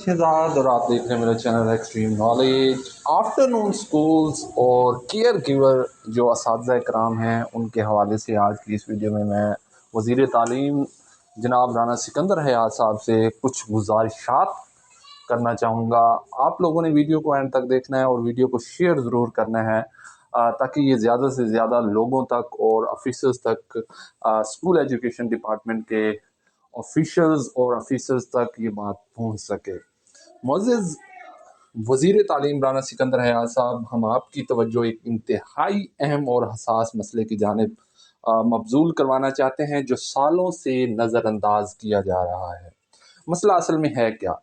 शहजाद और आप देख रहे हैं मेरा channel extreme knowledge. Afternoon schools और केयर गिवर जो असातिज़ा कराम हैं उनके हवाले से आज की इस वीडियो में मैं वज़ीर तालीम जनाब राना सिकंदर हयात साहब से कुछ गुजारिशात करना चाहूँगा। आप लोगों ने वीडियो को एंड तक देखना है और वीडियो को शेयर ज़रूर करना है ताकि ये ज़्यादा से ज़्यादा लोगों तक और ऑफिसर्स तक स्कूल एजुकेशन डिपार्टमेंट के ऑफिशियल्स और ऑफिसर्स तक ये बात पहुँच सके। मुअज़्ज़िज़ वज़ीर तालीम राना सिकंदर हयात साहब, हम आपकी तवज्जो एक इंतहाई अहम और हसास मसले की जानिब मबज़ूल करवाना चाहते हैं जो सालों से नज़रअंदाज किया जा रहा है। मसला असल में है क्या?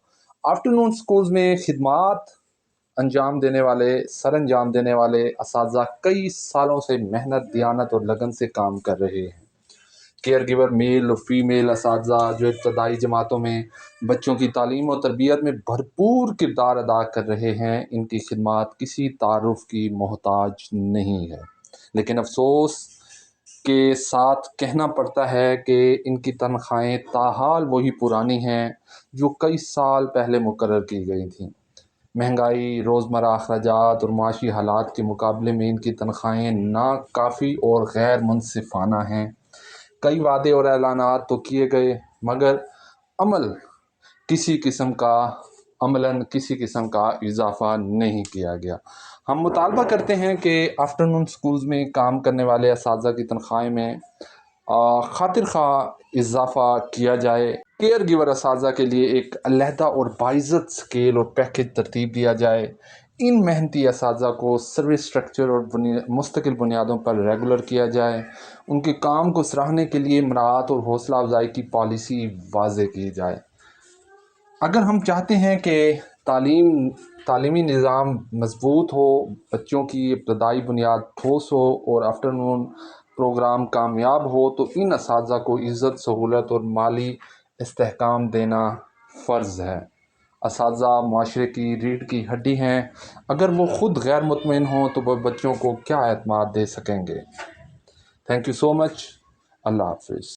आफ्टरनून स्कूल्स में खिदमात सर अंजाम देने वाले असातिज़ा कई सालों से मेहनत, दियानत और लगन से काम कर रहे हैं। केयर गिवर मेल और फीमेल असातिज़ा जो इब्तदाई जमातों में बच्चों की तालीम और तरबियत में भरपूर किरदार अदा कर रहे हैं, इनकी खिदमात किसी तारुफ की मोहताज नहीं है। लेकिन अफसोस के साथ कहना पड़ता है कि इनकी तनख्वाहें ताहाल वही पुरानी हैं जो कई साल पहले मुकर्रर की गई थीं। महंगाई, रोज़मर्रा अखराजात और माशी हालात के मुकाबले में इनकी तनख्वाहें नाकाफ़ी और गैर मुनसिफ़ाना हैं। कई वादे और ऐलानात तो किए गए मगर अमलन किसी किस्म का इजाफ़ा नहीं किया गया। हम मुतालबा करते हैं कि आफ्टरनून स्कूल्स में काम करने वाले असातिज़ा की तनख्वाह में खातिर खा इजाफ़ा किया जाए। केयर गिवर असातिज़ा के लिए एक अलहदा और बाइज़्ज़त स्केल और पैकेज तरतीब दिया जाए। इन मेहनती असातिज़ा को सर्विस स्ट्रक्चर और मुस्तकिल बुनियादों पर रेगुलर किया जाए। उनके काम को सराहने के लिए मराहत और हौसला अफजाई की पॉलिसी वाज़े की जाए। अगर हम चाहते हैं कि तालीमी निज़ाम मजबूत हो, बच्चों की इब्तदाई बुनियाद ठोस हो और आफ्टरनून प्रोग्राम कामयाब हो, तो इन असातिज़ा को इज़्ज़त, सहूलत और माली इस्तेहकाम देना फ़र्ज़ है। असातिज़ा माशरे की रीढ़ की हड्डी हैं। अगर वो ख़ुद गैर मुतमईन हों तो वह बच्चों को क्या एतमाद दे सकेंगे। Thank you so much. Allah हाफ़िज़।